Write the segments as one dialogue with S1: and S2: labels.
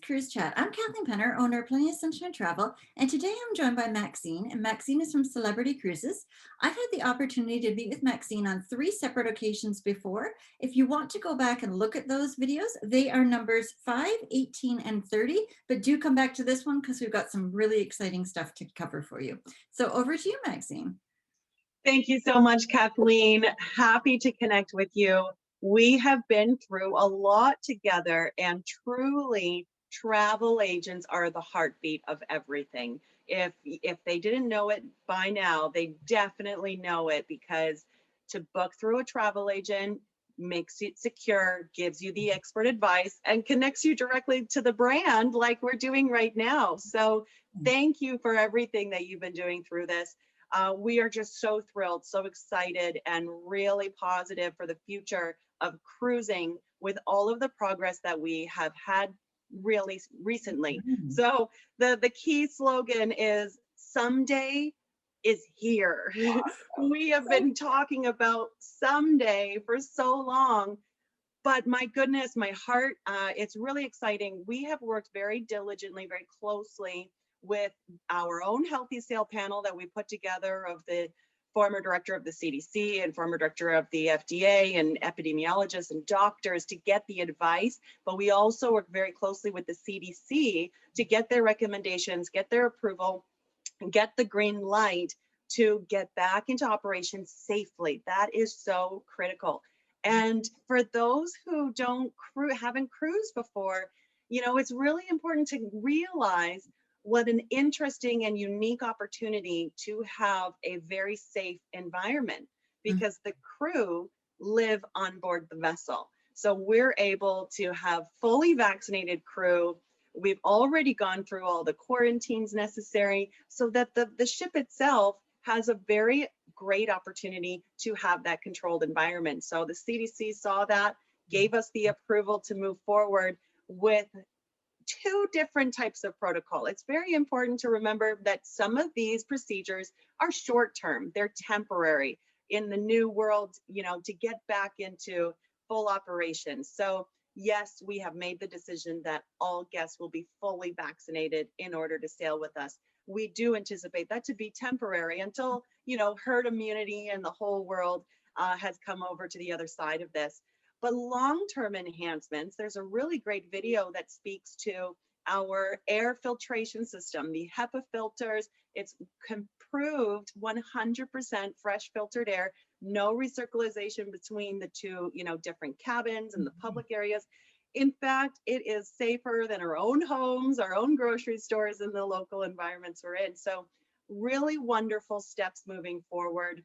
S1: Cruise Chat. I'm Kathleen Penner, owner of Plenty of Sunshine Travel, and today I'm joined by Maxine, and Maxine is from Celebrity Cruises. I've had the opportunity to meet with Maxine on 3 separate occasions before. If you want to go back and look at those videos, they are numbers 5, 18, and 30, but do come back to this one because we've got some really exciting stuff to cover for you. So over to you, Maxine.
S2: Thank you so much, Kathleen. Happy to connect with you. We have been through a lot together, and truly, travel agents are the heartbeat of everything. If they didn't know it by now, they definitely know it, because to book through a travel agent makes it secure, gives you the expert advice, and connects you directly to the brand like we're doing right now. So thank you for everything that you've been doing through this. We are just so thrilled, so excited, and really positive for the future of cruising with all of the progress that we have had really recently. So the key slogan is "Someday is here." We have been talking about someday for so long, but my goodness, my heart, it's really exciting. We have worked very diligently, very closely with our own Healthy Sail panel that we put together of the former director of the CDC and former director of the FDA and epidemiologists and doctors to get the advice. But we also work very closely with the CDC to get their recommendations, get their approval, and get the green light to get back into operation safely. That is so critical. And for those who haven't cruised before, it's really important to realize what an interesting and unique opportunity to have a very safe environment, because the crew live on board the vessel. So we're able to have fully vaccinated crew. We've already gone through all the quarantines necessary so that the ship itself has a very great opportunity to have that controlled environment. So the CDC saw that, gave us the approval to move forward with 2 different types of protocol. It's very important to remember that some of these procedures are short-term, they're temporary in the new world, to get back into full operation. So yes, we have made the decision that all guests will be fully vaccinated in order to sail with us. We do anticipate that to be temporary until, herd immunity and the whole world has come over to the other side of this. But long-term enhancements, there's a really great video that speaks to our air filtration system, the HEPA filters. It's improved 100% fresh filtered air, no recirculation between the 2, different cabins and the public areas. In fact, it is safer than our own homes, our own grocery stores, and the local environments we're in. So really wonderful steps moving forward.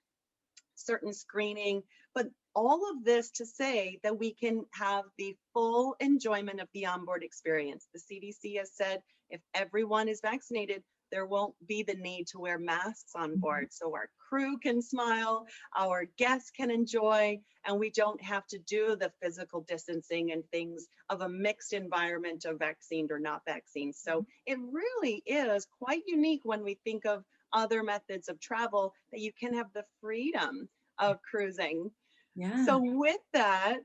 S2: Certain screening, but all of this to say that we can have the full enjoyment of the onboard experience. The CDC has said if everyone is vaccinated, there won't be the need to wear masks on board. So our crew can smile, our guests can enjoy, and we don't have to do the physical distancing and things of a mixed environment of vaccinated or not vaccinated. So it really is quite unique when we think of other methods of travel, that you can have the freedom of cruising.
S1: Yeah.
S2: So with that,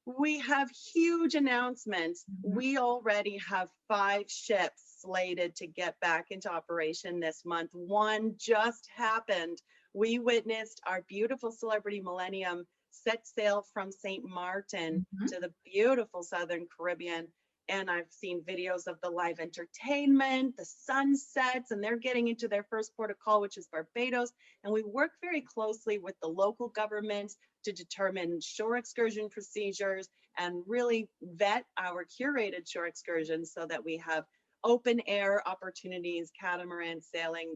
S2: we have huge announcements. We already have 5 ships slated to get back into operation this month. One just happened. We witnessed our beautiful Celebrity Millennium set sail from St. Martin to the beautiful Southern Caribbean. And I've seen videos of the live entertainment, the sunsets, and they're getting into their first port of call, which is Barbados. And we work very closely with the local governments to determine shore excursion procedures and really vet our curated shore excursions so that we have open air opportunities, catamaran sailing,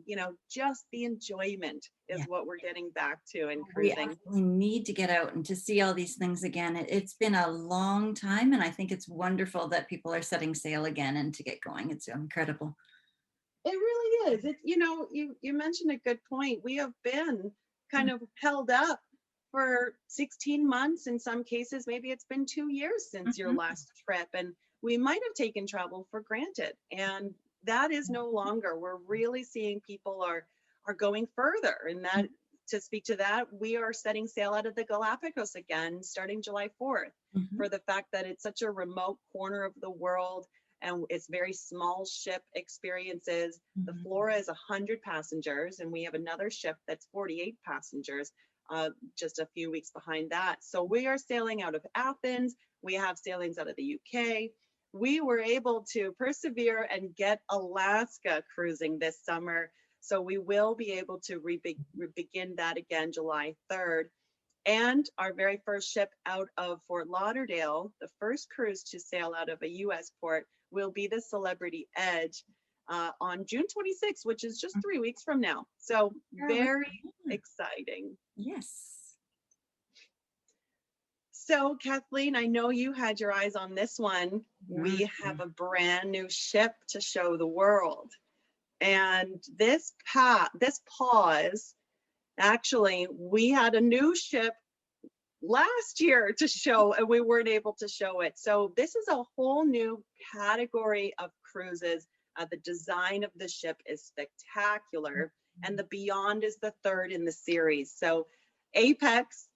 S2: just the enjoyment is what we're getting back to in cruising.
S1: We absolutely need to get out and to see all these things again. It's been a long time, and I think it's wonderful that people are setting sail again and to get going. It's incredible.
S2: It really is. You mentioned a good point. We have been kind of held up for 16 months. In some cases, maybe it's been 2 years since your last trip, and we might have taken travel for granted. And that is no longer. We're really seeing people are going further. And that, to speak to that, we are setting sail out of the Galapagos again, starting July 4th, for the fact that it's such a remote corner of the world. and it's very small ship experiences. The
S1: Mhm.
S2: Flora is 100 passengers, and we have another ship that's 48 passengers, just a few weeks behind that. So we are sailing out of Athens. We have sailings out of the UK. We were able to persevere and get Alaska cruising this summer. So we will be able to begin that again July 3rd. And our very first ship out of Fort Lauderdale, the first cruise to sail out of a US port, will be the Celebrity Edge on June 26th, which is just 3 weeks from now. So
S1: Carolina.
S2: very exciting.
S1: Yes.
S2: So Kathleen, I know you had your eyes on this one.
S1: Yeah.
S2: We have a brand new ship to show the world. And this pause, actually, we had a new ship last year to show and we weren't able to show it. So this is a whole new category of cruises. The design of the ship is spectacular, and the Beyond is the third in the series. So Apex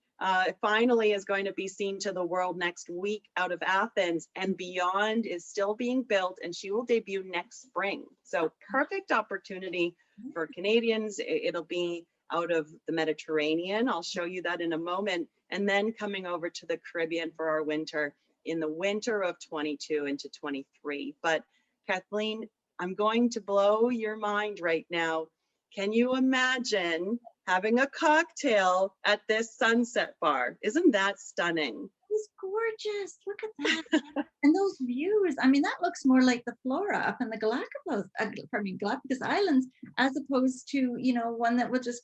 S2: finally is going to be seen to the world next week out of Athens, and Beyond is still being built, and she will debut next spring. So perfect opportunity for Canadians. It'll be out of the Mediterranean. I'll show you that in a moment. And then coming over to the Caribbean for our winter in the winter of 22 into 23. But Kathleen, I'm going to blow your mind right now. Can you imagine having a cocktail at this sunset bar? Isn't that stunning?
S1: It's gorgeous. Look at that. And those views. I mean, that looks more like the Flora up in the Galapagos Islands, as opposed to, one that would just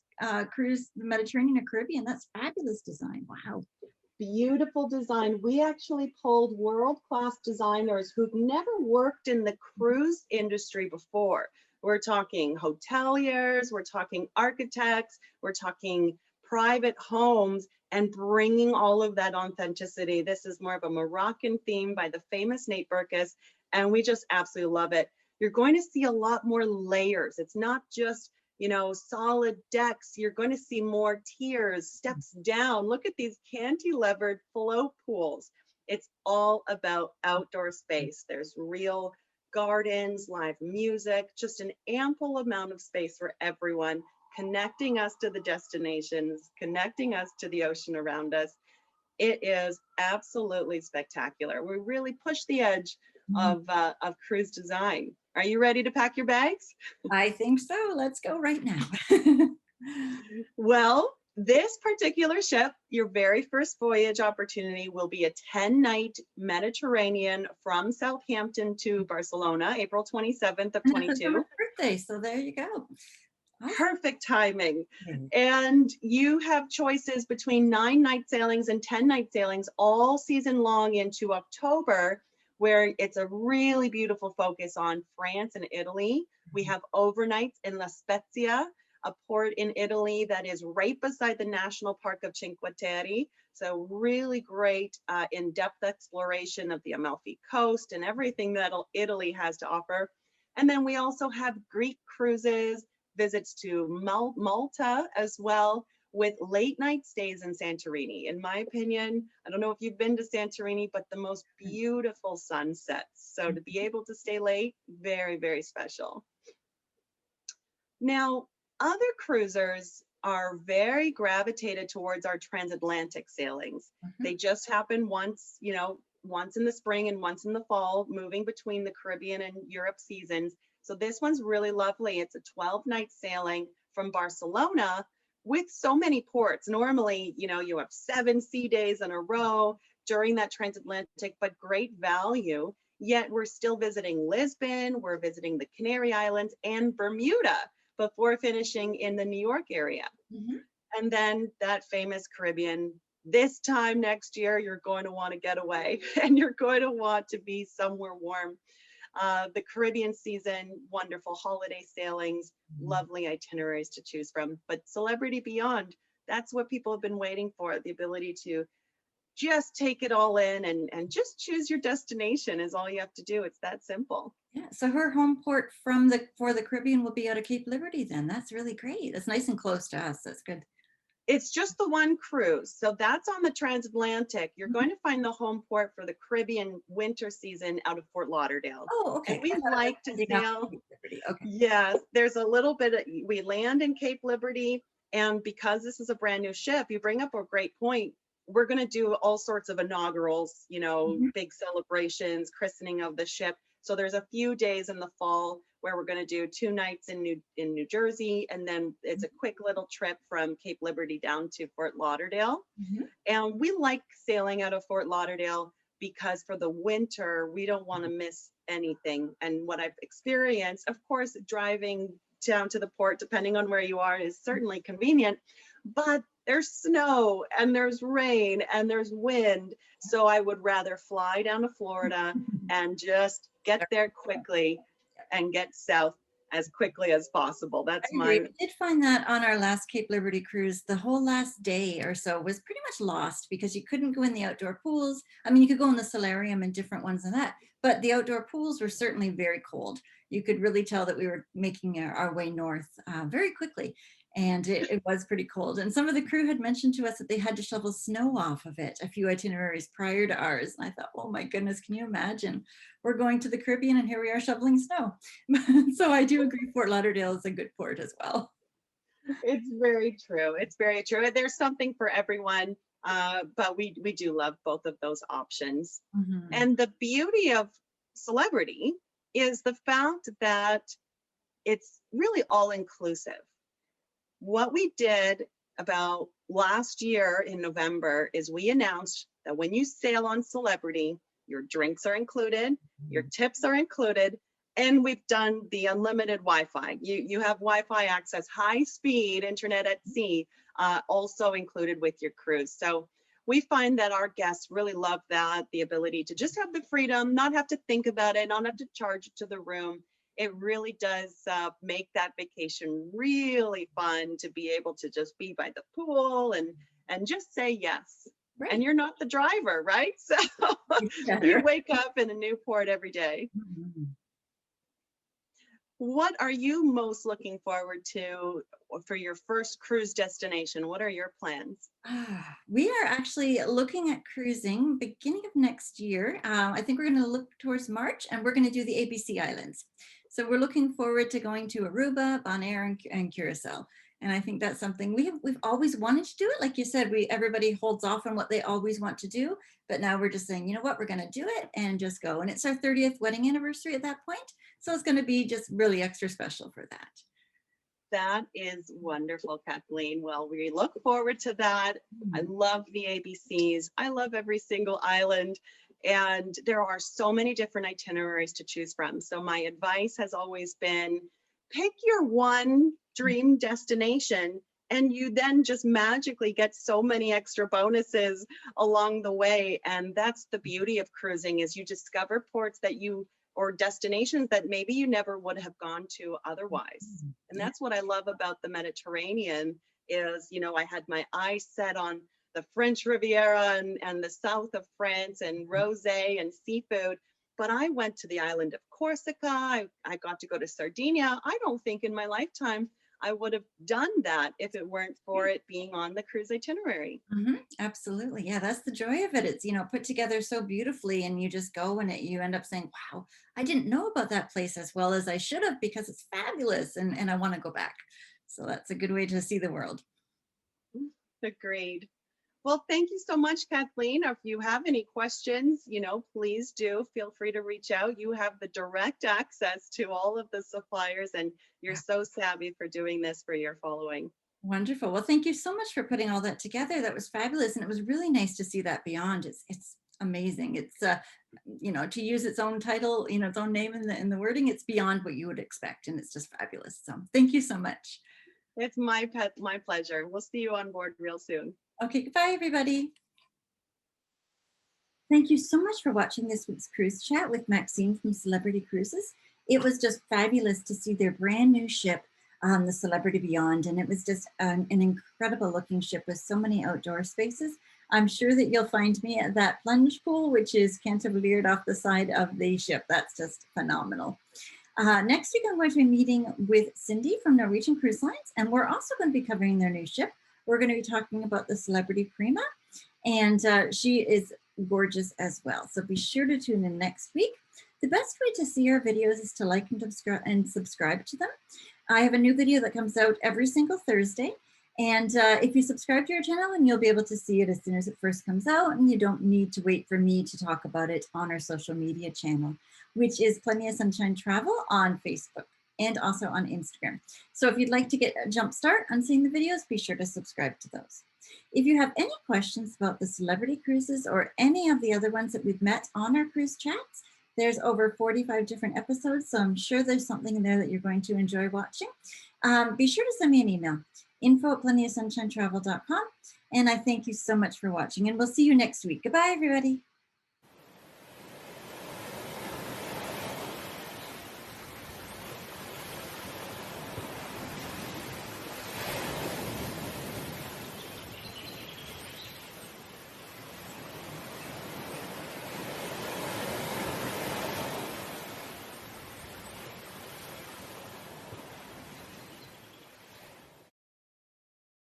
S1: cruise the Mediterranean or Caribbean. That's fabulous design. Wow.
S2: Beautiful design. We actually pulled world-class designers who've never worked in the cruise industry before. We're talking hoteliers, we're talking architects, we're talking private homes, and bringing all of that authenticity. This is more of a Moroccan theme by the famous Nate Berkus, and we just absolutely love it. You're going to see a lot more layers. It's not just solid decks. You're going to see more tiers, steps down. Look at these cantilevered float pools. It's all about outdoor space. There's real gardens, live music, just an ample amount of space for everyone, connecting us to the destinations, connecting us to the ocean around us. It is absolutely spectacular. We really push the edge of cruise design. Are you ready to pack your bags?
S1: I think so. Let's go right now.
S2: Well, this particular ship, your very first voyage opportunity, will be a 10-night Mediterranean from Southampton to Barcelona, April 27th of
S1: And it's
S2: 22.
S1: my birthday, so there you go. Awesome.
S2: Perfect timing.
S1: Mhm.
S2: And you have choices between 9-night sailings and 10-night sailings all season long into October, where it's a really beautiful focus on France and Italy. We have overnights in La Spezia, a port in Italy that is right beside the National Park of Cinque Terre. So really great in-depth exploration of the Amalfi Coast and everything that Italy has to offer. And then we also have Greek cruises, visits to Malta as well, with late night stays in Santorini. In my opinion, I don't know if you've been to Santorini, but the most beautiful sunsets. So to be able to stay late, very, very special. Now, other cruisers are very gravitated towards our transatlantic sailings. They just happen once, once in the spring and once in the fall, moving between the Caribbean and Europe seasons. So this one's really lovely. It's a 12-night sailing from Barcelona with so many ports. Normally, you have 7 sea days in a row during that transatlantic, but great value. Yet we're still visiting Lisbon, we're visiting the Canary Islands and Bermuda before finishing in the New York area. And then that famous Caribbean. This time next year, you're going to want to get away and you're going to want to be somewhere warm. The Caribbean season, wonderful holiday sailings, lovely itineraries to choose from. But Celebrity Beyond, that's what people have been waiting for, the ability to just take it all in and just choose your destination is all you have to do. It's that simple.
S1: Yeah. So her home port for the Caribbean will be out of Cape Liberty then. That's really great. It's nice and close to us. That's good.
S2: It's just the one cruise. So that's on the transatlantic. You're
S1: Mhm.
S2: going to find the home port for the Caribbean winter season out of Fort Lauderdale.
S1: Oh,
S2: And
S1: okay.
S2: we
S1: I thought it was
S2: like to
S1: ending up
S2: sail.
S1: in Liberty. Okay.
S2: Yes, there's a little bit of, we land in Cape Liberty. And because this is a brand new ship, you bring up a great point. We're going to do all sorts of inaugurals,
S1: Mhm.
S2: big celebrations, christening of the ship. So there's a few days in the fall where we're going to do 2 nights in New Jersey, and then it's a quick little trip from Cape Liberty down to Fort Lauderdale.
S1: Mhm.
S2: And we like sailing out of Fort Lauderdale because for the winter, we don't want to miss anything. And what I've experienced, of course, driving down to the port, depending on where you are, is certainly convenient, but there's snow and there's rain and there's wind. So I would rather fly down to Florida and just get there quickly and get south as quickly as possible.
S1: I
S2: That's
S1: agree.
S2: my,
S1: We did find that on our last Cape Liberty cruise, the whole last day or so was pretty much lost because you couldn't go in the outdoor pools. I mean, you could go in the solarium and different ones and that, but the outdoor pools were certainly very cold. You could really tell that we were making our way north very quickly. And it was pretty cold. And some of the crew had mentioned to us that they had to shovel snow off of it a few itineraries prior to ours. And I thought, oh my goodness, can you imagine? We're going to the Caribbean and here we are shoveling snow. So I do agree Fort Lauderdale is a good port as well.
S2: it's very true. It's very true. There's something for everyone, but we do love both of those options.
S1: Mhm.
S2: And the beauty of celebrity is the fact that it's really all inclusive. What we did about last year in November is we announced that when you sail on Celebrity, your drinks are included, your tips are included, and we've done the unlimited Wi-Fi. You have Wi-Fi access, high speed internet at sea, also included with your cruise. So we find that our guests really love that, the ability to just have the freedom, not have to think about it, not have to charge it to the room. It really does make that vacation really fun to be able to just be by the pool and just say yes. And
S1: Right.
S2: you're not the driver, right? So
S1: It's
S2: you
S1: better.
S2: wake up in a new port every day.
S1: Mhm.
S2: What are you most looking forward to for your first cruise destination? What are your plans?
S1: We are actually looking at cruising beginning of next year. I think we're going to look towards March and we're going to do the ABC Islands. So we're looking forward to going to Aruba, Bonaire, and Curacao. And I think that's something we've always wanted to do it. Like you said, everybody holds off on what they always want to do, but now we're just saying, you know what, we're going to do it and just go. And it's our 30th wedding anniversary at that point, so it's going to be just really extra special for that.
S2: That is wonderful, Kathleen. Well, we look forward to that. I
S1: Mhm.
S2: love the ABCs. I love every single island. And there are so many different itineraries to choose from. So my advice has always been pick your one dream destination and you then just magically get so many extra bonuses along the way. And that's the beauty of cruising is you discover ports that you or destinations that maybe you never would have gone to otherwise. And
S1: Yeah.
S2: that's what I love about the Mediterranean is, I had my eyes set on the French Riviera and the south of France and rosé and seafood. But I went to the island of Corsica. I got to go to Sardinia. I don't think in my lifetime I would have done that if it weren't for it being on the cruise itinerary.
S1: Absolutely. Yeah, that's the joy of it. It's, put together so beautifully and you just go and you end up saying, wow, I didn't know about that place as well as I should have because it's fabulous and I want to go back. So that's a good way to see the world.
S2: Agreed. Well, thank you so much, Kathleen. If you have any questions, please do feel free to reach out. You have the direct access to all of the suppliers, and you're
S1: Yeah.
S2: so savvy for doing this for your following.
S1: Wonderful. Well, thank you so much for putting all that together. That was fabulous. And it was really nice to see that beyond. It's amazing. It's to use its own title, its own name in the wording, it's beyond what you would expect. And it's just fabulous. So thank you so much.
S2: It's my pleasure. We'll see you on board real soon.
S1: Okay, goodbye, everybody. Thank you so much for watching this week's cruise chat with Maxine from Celebrity Cruises. It was just fabulous to see their brand new ship, the Celebrity Beyond, and it was just an incredible looking ship with so many outdoor spaces. I'm sure that you'll find me at that plunge pool, which is cantilevered off the side of the ship. That's just phenomenal. Next week, I'm going to be meeting with Cindy from Norwegian Cruise Lines, and we're also going to be covering their new ship, we're going to be talking about the celebrity Prima, and she is gorgeous as well. So be sure to tune in next week. The best way to see our videos is to like and subscribe to them. I have a new video that comes out every single Thursday. And if you subscribe to our channel, then you'll be able to see it as soon as it first comes out, and you don't need to wait for me to talk about it on our social media channel, which is Plenty of Sunshine Travel on Facebook and also on Instagram. So if you'd like to get a jump start on seeing the videos, be sure to subscribe to those. If you have any questions about the celebrity cruises or any of the other ones that we've met on our cruise chats, there's over 45 different episodes, so I'm sure there's something in there that you're going to enjoy watching. Be sure to send me an email, info@plentyofsunshinetravel.com. And I thank you so much for watching, and we'll see you next week. Goodbye, everybody.